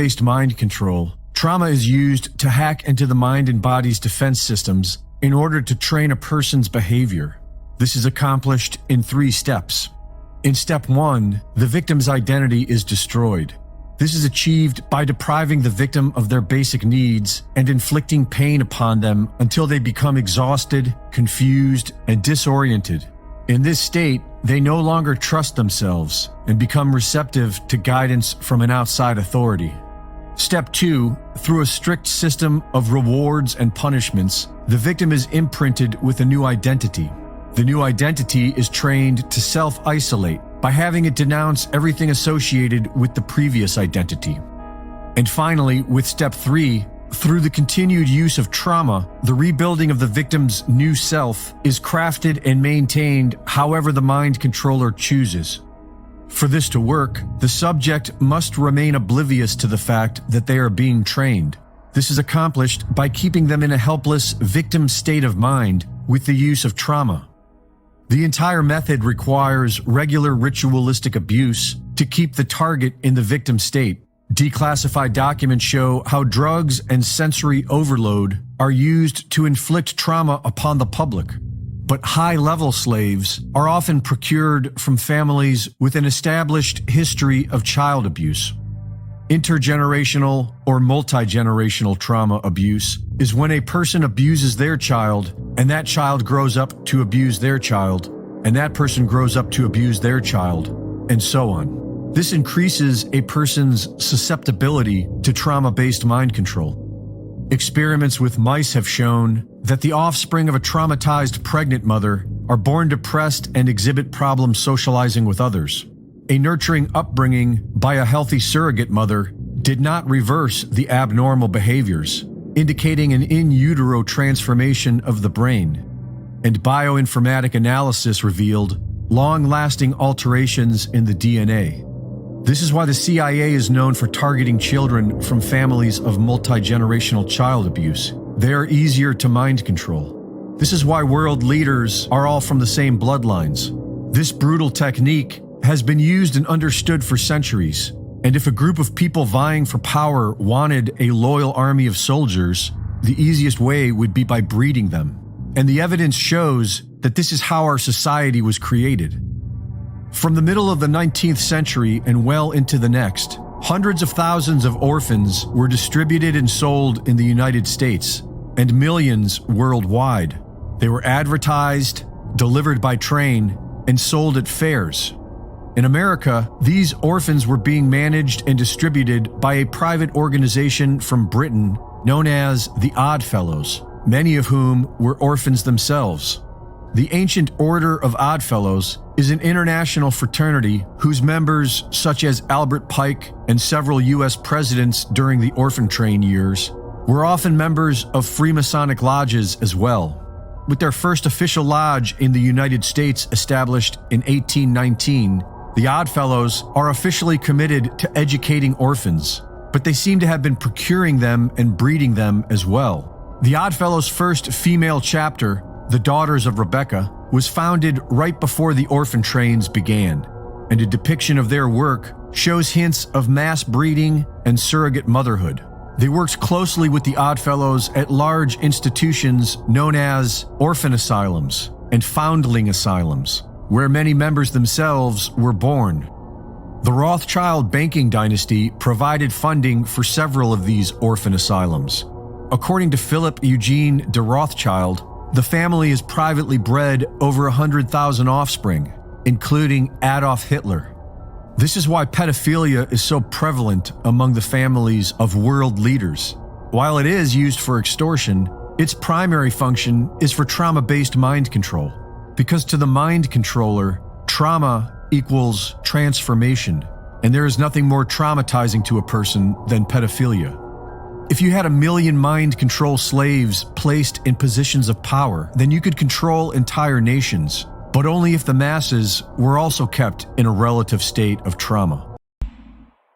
trauma-based mind control, trauma is used to hack into the mind and body's defense systems in order to train a person's behavior. This is accomplished in 3 steps. In step 1, the victim's identity is destroyed. This is achieved by depriving the victim of their basic needs and inflicting pain upon them until they become exhausted, confused, and disoriented. In this state, they no longer trust themselves and become receptive to guidance from an outside authority. Step 2, through a strict system of rewards and punishments, the victim is imprinted with a new identity. The new identity is trained to self-isolate by having it denounce everything associated with the previous identity. And finally, with step 3, through the continued use of trauma, the rebuilding of the victim's new self is crafted and maintained however the mind controller chooses. For this to work, the subject must remain oblivious to the fact that they are being trained. This is accomplished by keeping them in a helpless victim state of mind with the use of trauma. The entire method requires regular ritualistic abuse to keep the target in the victim state. Declassified documents show how drugs and sensory overload are used to inflict trauma upon the public. But high-level slaves are often procured from families with an established history of child abuse. Intergenerational or multi-generational trauma abuse is when a person abuses their child, and that child grows up to abuse their child, and that person grows up to abuse their child, and so on. This increases a person's susceptibility to trauma-based mind control. Experiments with mice have shown that the offspring of a traumatized pregnant mother are born depressed and exhibit problems socializing with others. A nurturing upbringing by a healthy surrogate mother did not reverse the abnormal behaviors, indicating an in utero transformation of the brain. And bioinformatic analysis revealed long-lasting alterations in the DNA. This is why the CIA is known for targeting children from families of multi-generational child abuse. They are easier to mind control. This is why world leaders are all from the same bloodlines. This brutal technique has been used and understood for centuries. And if a group of people vying for power wanted a loyal army of soldiers, the easiest way would be by breeding them. And the evidence shows that this is how our society was created. From the middle of the 19th century and well into the next, hundreds of thousands of orphans were distributed and sold in the United States, and millions worldwide. They were advertised, delivered by train, and sold at fairs. In America, these orphans were being managed and distributed by a private organization from Britain known as the Odd Fellows, many of whom were orphans themselves. The Ancient Order of Odd Fellows is an international fraternity whose members, such as Albert Pike and several U.S. presidents during the orphan train years, were often members of Freemasonic lodges as well. With their first official lodge in the United States established in 1819, the Odd Fellows are officially committed to educating orphans, but they seem to have been procuring them and breeding them as well. The Odd Fellows' first female chapter, the Daughters of Rebecca, was founded right before the orphan trains began, and a depiction of their work shows hints of mass breeding and surrogate motherhood. They worked closely with the Odd Fellows at large institutions known as orphan asylums and foundling asylums, where many members themselves were born. The Rothschild banking dynasty provided funding for several of these orphan asylums. According to Philip Eugene de Rothschild, the family has privately bred over 100,000 offspring, including Adolf Hitler. This is why pedophilia is so prevalent among the families of world leaders. While it is used for extortion, its primary function is for trauma-based mind control. Because to the mind controller, trauma equals transformation, and there is nothing more traumatizing to a person than pedophilia. If you had 1 million mind control slaves placed in positions of power, then you could control entire nations, but only if the masses were also kept in a relative state of trauma.